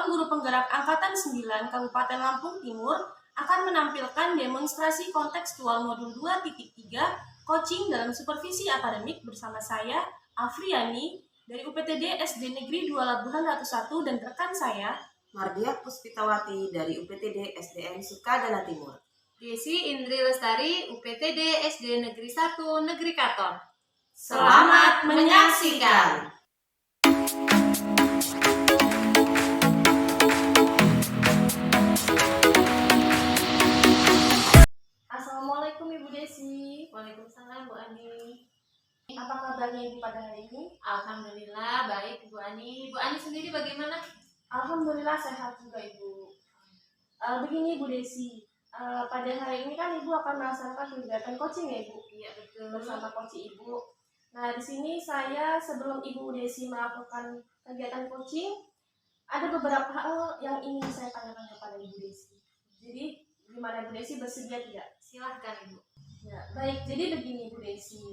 Guru Penggerak Angkatan 9 Kabupaten Lampung Timur akan menampilkan demonstrasi kontekstual modul 2.3 coaching dalam supervisi akademik bersama saya, Afriani, dari UPTD SD Negeri 2 Labuhan Ratu 1 dan rekan saya, Mardia Puspitawati dari UPTD SDN Sukadana Timur. Desi Indri Lestari, UPTD SD Negeri 1 Negeri Katon. Selamat menyaksikan! Assalamualaikum Ibu Desi. Waalaikumsalam Bu Ani. Apa kabarnya Ibu pada hari ini? Alhamdulillah baik Bu Ani. Bu Ani sendiri bagaimana? Alhamdulillah sehat juga Ibu. Begini Ibu Desi, pada hari ini kan Ibu akan melaksanakan kegiatan coaching ya Ibu? Iya betul. Bersama coach Ibu. Nah di sini saya sebelum Ibu Desi melakukan kegiatan coaching, ada beberapa hal yang ingin saya tanyakan kepada Ibu Desi. Jadi gimana Ibu Desi, bersedia tidak? Silahkan Ibu. Ya, baik, jadi begini Ibu Desi.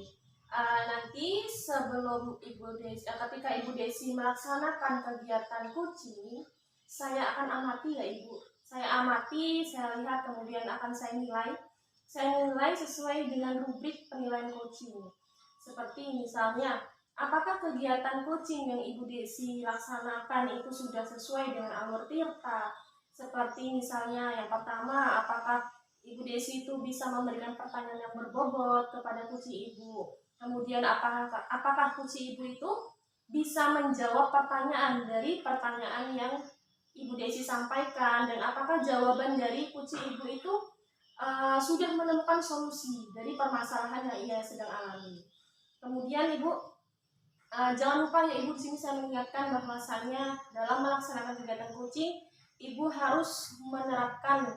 Nanti sebelum Ibu Desi, ketika Ibu Desi melaksanakan kegiatan coaching, saya akan amati ya Ibu. Saya amati, saya lihat, kemudian akan saya nilai. Saya nilai sesuai dengan rubrik penilaian coaching. Seperti misalnya, apakah kegiatan coaching yang Ibu Desi laksanakan itu sudah sesuai dengan alur tirta? Seperti misalnya yang pertama, apakah Ibu Desi itu bisa memberikan pertanyaan yang berbobot kepada coach Ibu? Kemudian apakah coach Ibu itu bisa menjawab pertanyaan dari pertanyaan yang Ibu Desi sampaikan, dan apakah jawaban dari coach Ibu itu sudah menemukan solusi dari permasalahan yang ia sedang alami. Kemudian Ibu jangan lupa ya Ibu, di sini saya mengingatkan bahwasannya dalam melaksanakan kegiatan coaching, Ibu harus menerapkan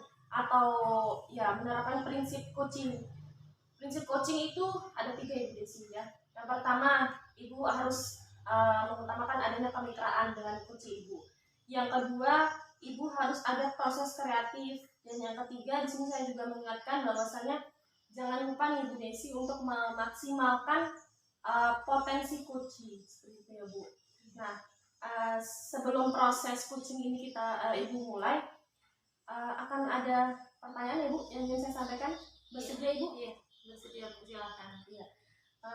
menerapkan prinsip coaching. Prinsip coaching itu ada 3 Ibu Desi ya. Yang pertama, Ibu harus mengutamakan adanya kemitraan dengan coach Ibu. Yang kedua, Ibu harus ada proses kreatif. Dan yang ketiga, di sini saya juga mengingatkan bahwasannya jangan lupa nih Ibu Desi untuk memaksimalkan potensi coaching seperti itu ya Bu. Nah, sebelum proses coaching ini Ibu mulai, akan ada pertanyaan ya Bu yang ingin saya sampaikan. Bersedia Ibu? Iya, bersedia Bu, silakan. Iya.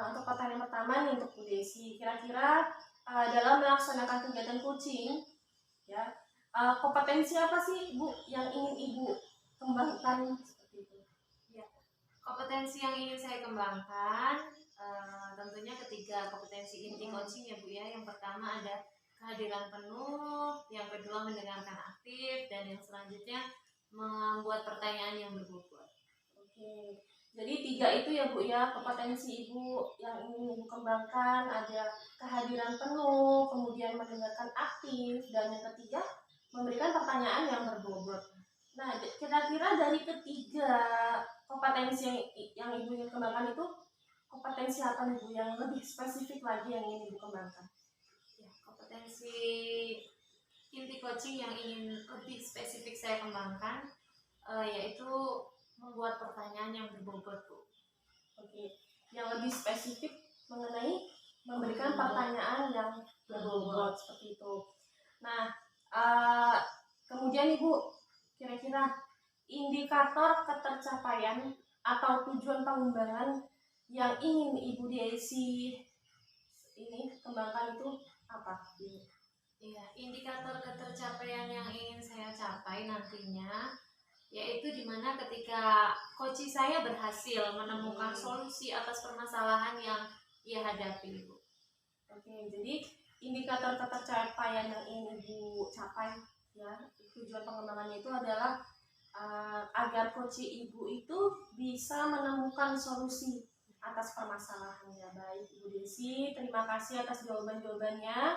Untuk pertanyaan pertama nih untuk Bu Desi, kira-kira dalam melaksanakan kegiatan coaching, ya, kompetensi apa sih Bu yang ingin Ibu kembangkan seperti itu? Ya, kompetensi yang ingin saya kembangkan tentunya ketiga kompetensi inti coaching ya Bu ya. Yang pertama ada kehadiran penuh, yang kedua mendengarkan aktif, dan yang selanjutnya membuat pertanyaan yang berbobot. Oke, jadi 3 itu ya Bu ya, kompetensi Ibu yang ingin Ibu kembangkan. Ada kehadiran penuh, kemudian mendengarkan aktif, dan yang ketiga memberikan pertanyaan yang berbobot. Nah, kira-kira dari ketiga kompetensi yang Ibu ingin kembangkan itu, kompetensi apa nih Bu yang lebih spesifik lagi yang ingin Ibu kembangkan? Ya, kompetensi inti coaching yang ingin lebih spesifik saya kembangkan yaitu membuat pertanyaan yang berbobot Bu. Oke, yang lebih spesifik mengenai memberikan pertanyaan yang berbobot seperti itu. Nah, kemudian Ibu, kira-kira indikator ketercapaian atau tujuan pengembangan yang ingin Ibu Desi ini kembangkan itu apa? Iya, indikator ketercapaian yang ingin saya capai nantinya yaitu dimana ketika coach saya berhasil menemukan solusi atas permasalahan yang ia hadapi Bu. Oke, jadi indikator ketercapaian yang ingin Ibu capai ya, tujuan pengembangannya itu adalah agar coach Ibu itu bisa menemukan solusi atas permasalahannya. Baik Ibu Desi, terima kasih atas jawaban-jawabannya.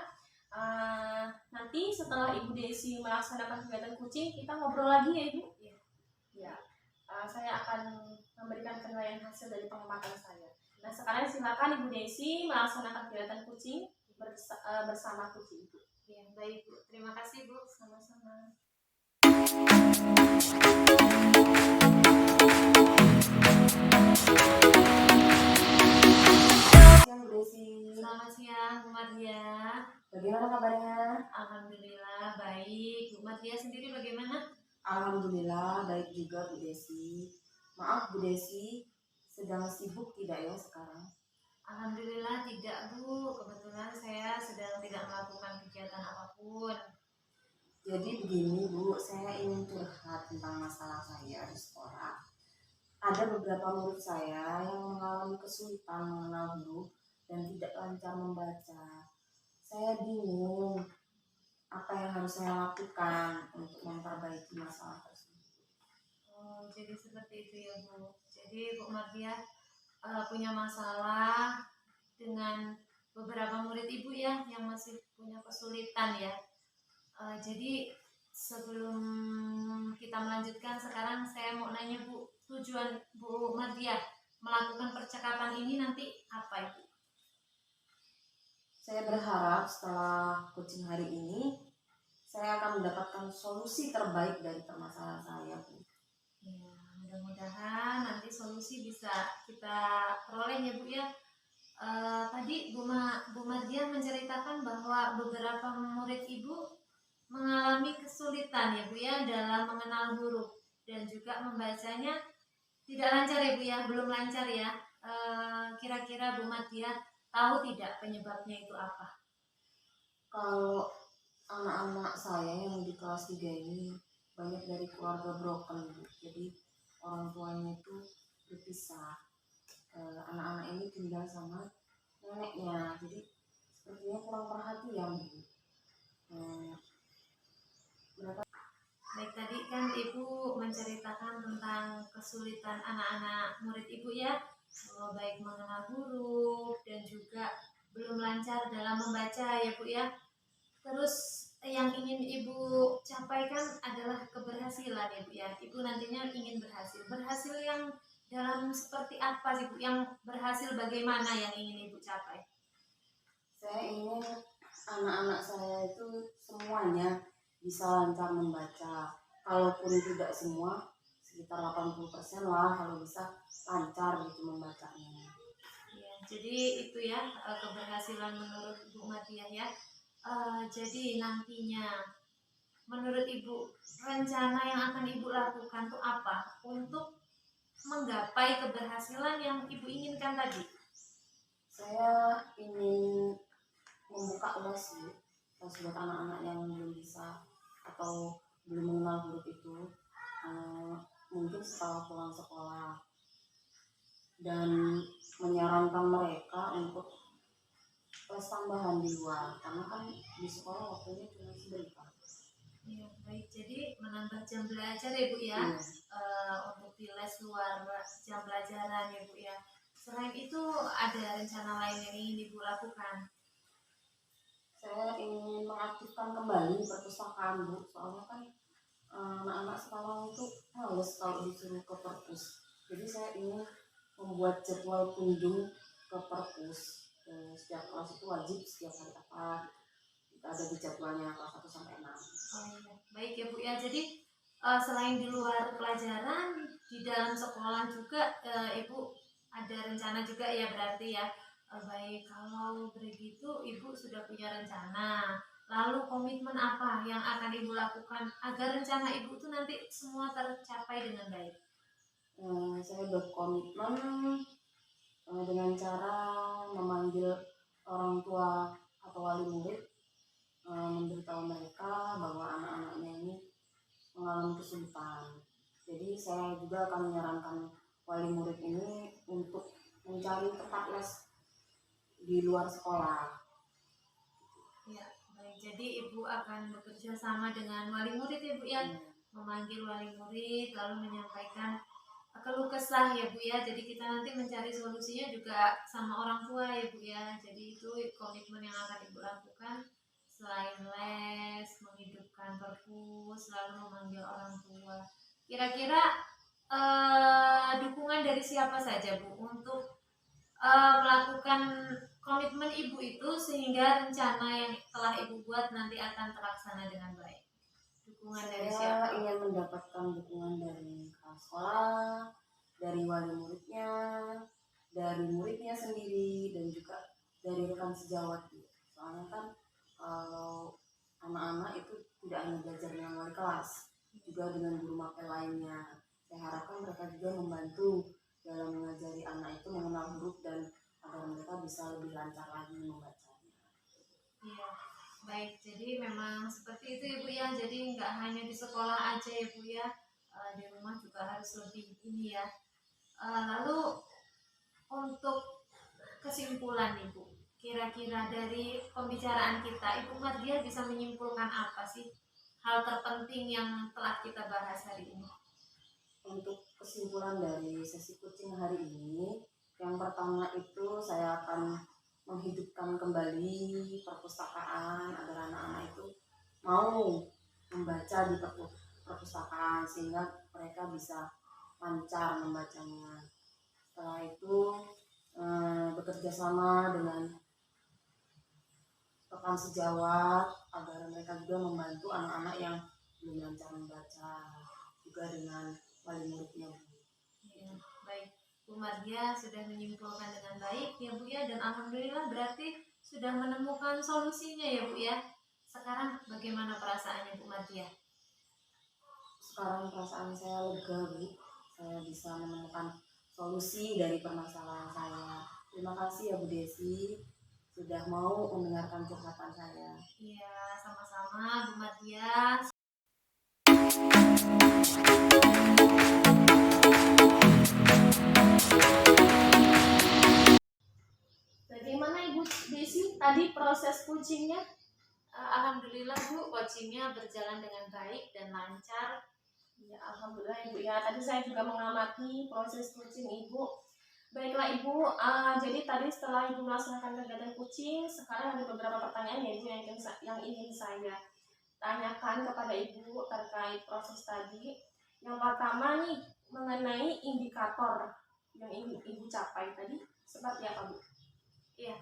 Nanti setelah Ibu Desi melaksanakan kegiatan coaching, kita ngobrol lagi ya Ibu. Ya, saya akan memberikan penilaian hasil dari pengamatan saya. Nah, sekarang silakan Ibu Desi melaksanakan kegiatan coaching bersama coach Ibu. Ya, baik Bu. Terima kasih Bu. Sama-sama. Siang Bu Desi. Selamat siang Bu Mardia. Bagaimana kabarnya? Alhamdulillah baik. Bu Mardia sendiri bagaimana? Alhamdulillah baik juga Bu Desi. Maaf Bu Desi, sedang sibuk tidak ya sekarang? Alhamdulillah tidak Bu, kebetulan saya sedang tidak melakukan kegiatan apapun. Jadi begini Bu, saya ingin curhat tentang masalah saya di sekolah. Ada beberapa murid saya yang mengalami kesulitan mengenal huruf dan tidak lancar membaca. Saya bingung apa yang harus saya lakukan untuk memperbaiki masalah tersebut. Oh, jadi seperti itu ya Bu. Jadi Bu Mardia punya masalah dengan beberapa murid Ibu ya yang masih punya kesulitan ya. Jadi sebelum kita melanjutkan, sekarang saya mau nanya Bu, tujuan Bu Mardia melakukan percakapan ini nanti apa Ibu? Saya berharap setelah coaching hari ini, saya akan mendapatkan solusi terbaik dari permasalahan saya, Bu. Ya, mudah-mudahan nanti solusi bisa kita peroleh ya Bu ya. Tadi Bu Mardia menceritakan bahwa beberapa murid Ibu mengalami kesulitan ya Bu ya dalam mengenal huruf dan juga membacanya tidak lancar ya Bu ya, belum lancar ya. Kira-kira Bu Mardia tahu tidak penyebabnya itu apa? Kalau anak-anak saya yang di kelas 3 ini banyak dari keluarga broken, Bu. Jadi orang tuanya itu berpisah. Anak-anak ini tinggal sama neneknya, jadi sepertinya kurang perhatian, Bu. Mereka Baik, tadi kan Ibu menceritakan tentang kesulitan anak-anak murid Ibu ya, baik mengenal huruf dan juga belum lancar dalam membaca ya Bu ya. Terus yang ingin Ibu capai kan adalah keberhasilan ya Bu ya. Ibu nantinya ingin berhasil. Berhasil yang dalam seperti apa sih Bu? Yang berhasil bagaimana yang ingin Ibu capai? saya ingin anak-anak saya itu semuanya bisa lancar membaca. Kalaupun tidak semua, sekitar 80% lah kalau bisa lancar gitu membacanya. Ya, jadi itu ya keberhasilan menurut Bu Matiah ya. Jadi nantinya menurut Ibu rencana yang akan Ibu lakukan itu apa untuk menggapai keberhasilan yang Ibu inginkan tadi? Saya ingin membuka les buat anak-anak yang belum bisa atau belum mengenal huruf itu, mungkin setelah pulang sekolah, dan menyarankan mereka untuk les tambahan di luar karena kan di sekolah waktunya cuma sebentar. Ya, baik. Jadi menambah jam belajar ya Bu ya, Iya. untuk di les luar jam pelajaran ya Bu ya. Selain itu ada rencana lain yang ingin Ibu lakukan? Saya ingin mengaktifkan kembali perpustakaan, Bu, soalnya kan anak-anak sekarang itu males kalau disuruh ke perpus. Jadi saya ingin membuat jadwal kunjung ke perpus. Setiap kelas itu wajib setiap hari apa kita ada di jadwalnya kelas 1 sampai 6. Oh iya, baik ya Bu ya. Jadi selain di luar pelajaran, di dalam sekolah juga Ibu ada rencana juga ya berarti ya. Baik, kalau begitu Ibu sudah punya rencana. Lalu komitmen apa yang akan Ibu lakukan agar rencana Ibu itu nanti semua tercapai dengan baik? Saya berkomitmen dengan cara memanggil orang tua atau wali murid, memberitahu mereka bahwa anak-anaknya ini mengalami kesulitan. Jadi saya juga akan menyarankan wali murid ini untuk mencari tempat les di luar sekolah. Ya, baik. Jadi Ibu akan bekerja sama dengan wali murid ya Bu ya, memanggil wali murid lalu menyampaikan keluh kesah ya Bu ya. Jadi kita nanti mencari solusinya juga sama orang tua ya Bu ya. Jadi itu komitmen yang akan Ibu lakukan selain les, menghidupkan perpus, lalu memanggil orang tua. Kira-kira dukungan dari siapa saja Bu untuk melakukan komitmen Ibu itu sehingga rencana yang telah Ibu buat nanti akan terlaksana dengan baik? Dukungan dari siapa? Saya ingin mendapatkan dukungan dari kepala sekolah, dari wali muridnya, dari muridnya sendiri, dan juga dari rekan sejawat. Soalnya kan kalau anak-anak itu tidak hanya belajar dengan wali kelas, juga dengan guru mapel lainnya. Saya harapkan mereka juga membantu dalam mengajari anak itu mengenal huruf dan agar mereka bisa lebih lancar lagi membacanya. Iya, baik. Jadi memang seperti itu ya Bu ya. Jadi nggak hanya di sekolah aja ya Bu ya. Di rumah juga harus lebih ini ya. Lalu untuk kesimpulan nih Bu, kira-kira dari pembicaraan kita, Ibu Mardia bisa menyimpulkan apa sih hal terpenting yang telah kita bahas hari ini? Untuk kesimpulan dari sesi coaching hari ini, yang pertama itu saya akan menghidupkan kembali perpustakaan agar anak-anak itu mau membaca di perpustakaan sehingga mereka bisa lancar membacanya. Setelah itu bekerja sama dengan rekan sejawat agar mereka juga membantu anak-anak yang belum lancar membaca, juga dengan wali muridnya. Ya, baik. Bu Mardia sudah menyimpulkan dengan baik ya Bu ya, dan alhamdulillah berarti sudah menemukan solusinya ya Bu ya. Sekarang bagaimana perasaannya Bu Mardia? Sekarang perasaan saya lega, Bu. Saya bisa menemukan solusi dari permasalahan saya. Terima kasih ya Bu Desi sudah mau mendengarkan curhatan saya. Iya, sama-sama Bu Mardia. Bagaimana Ibu Desi tadi proses coachingnya? Alhamdulillah Bu, coachingnya berjalan dengan baik dan lancar. Ya, alhamdulillah Ibu ya. Tadi saya juga mengamati proses coaching Ibu. Baiklah Ibu, jadi tadi setelah Ibu melaksanakan kegiatan coaching, sekarang ada beberapa pertanyaan ya Ibu yang ingin saya tanyakan kepada Ibu terkait proses tadi. Yang pertama nih mengenai indikator yang ingin Ibu capai tadi seperti apa Bu? Iya.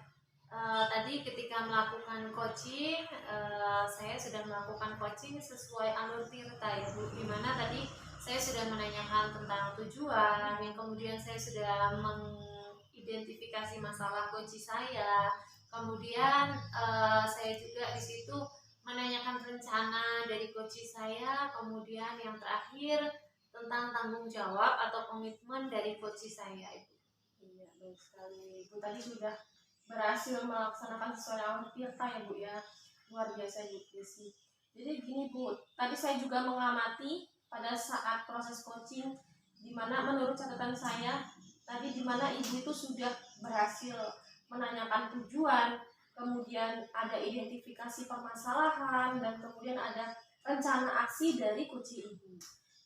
Tadi ketika melakukan coaching, saya sudah melakukan coaching sesuai alur tirta ya Bu, dimana tadi saya sudah menanyakan tentang tujuan, yang kemudian saya sudah mengidentifikasi masalah kunci saya, kemudian saya juga di situ menanyakan rencana dari coach saya, kemudian yang terakhir tentang tanggung jawab atau komitmen dari coach saya Ibu. Iya, baik sekali. Ibu tadi sudah berhasil melaksanakan sesuai alur tirta ya Bu ya, luar biasa Ibu Desi. Jadi gini Bu, tadi saya juga mengamati pada saat proses coaching, dimana menurut catatan saya tadi dimana Ibu itu sudah berhasil menanyakan tujuan, kemudian ada identifikasi permasalahan, dan kemudian ada rencana aksi dari coach Ibu.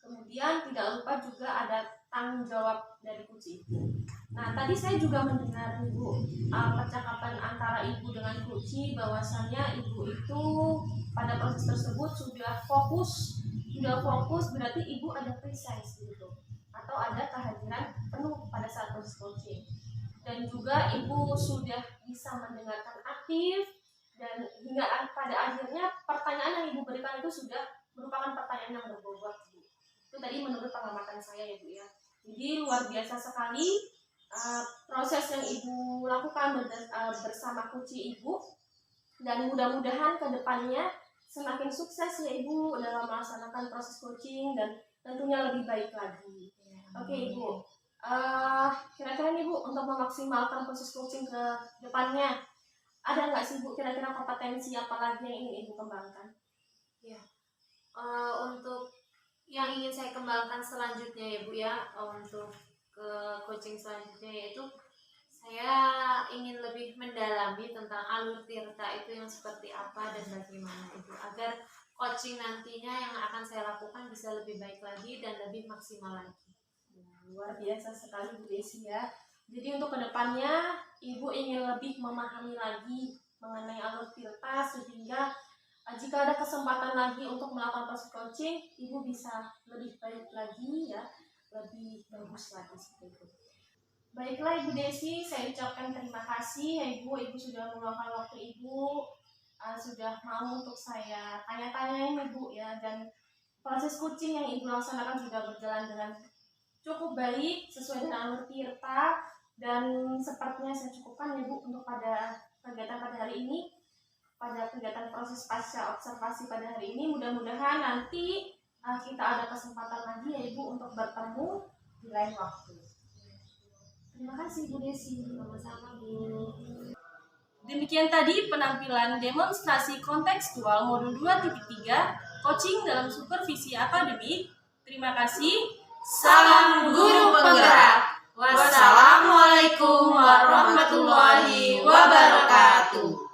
Kemudian tidak lupa juga ada tanggung jawab dari coach Ibu. Nah, tadi saya juga mendengar Ibu percakapan antara Ibu dengan Kuci bahwasannya Ibu itu pada proses tersebut sudah fokus berarti Ibu ada precise gitu atau ada kehadiran penuh pada saat proses coaching, dan juga Ibu sudah bisa mendengarkan aktif, dan hingga pada akhirnya pertanyaan yang Ibu berikan itu sudah merupakan pertanyaan yang berbobot. Itu tadi menurut pengamatan saya ya Bu ya. Jadi luar biasa sekali proses yang Ibu lakukan bersama Kuci Ibu, dan mudah-mudahan kedepannya semakin sukses ya Ibu dalam melaksanakan proses coaching dan tentunya lebih baik lagi. Oke Ibu, kira-kira nih Bu, untuk memaksimalkan proses coaching ke depannya, ada nggak sih Bu kira-kira kompetensi apa lagi yang ingin Ibu kembangkan? Ya, untuk yang ingin saya kembangkan selanjutnya ya Bu ya, untuk ke coaching selanjutnya yaitu saya ingin lebih mendalami tentang alur tirta itu yang seperti apa dan bagaimana itu, agar coaching nantinya yang akan saya lakukan bisa lebih baik lagi dan lebih maksimal lagi. Luar biasa sekali Bu Desi ya. Jadi untuk kedepannya Ibu ingin lebih memahami lagi mengenai alur tirta, sehingga jika ada kesempatan lagi untuk melakukan proses coaching, Ibu bisa lebih baik lagi ya, lebih bagus lagi seperti itu. Baiklah Ibu Desi, saya ucapkan terima kasih ya Ibu sudah meluangkan waktu Ibu, sudah mau untuk saya tanya-tanyain Ibu ya, dan proses coaching yang Ibu laksanakan sudah berjalan dengan cukup baik sesuai dengan alur tirta, dan sepertinya saya cukupkan ya Bu untuk pada kegiatan pada hari ini. pada kegiatan proses pasca observasi pada hari ini. Mudah-mudahan nanti kita ada kesempatan lagi ya Ibu untuk bertemu di lain waktu. Terima kasih Bu Desi. Sama-sama Bu. Demikian tadi penampilan demonstrasi kontekstual modul 2.3 coaching dalam supervisi akademik. Terima kasih. Salam guru penggerak. Wassalamualaikum warahmatullahi wabarakatuh.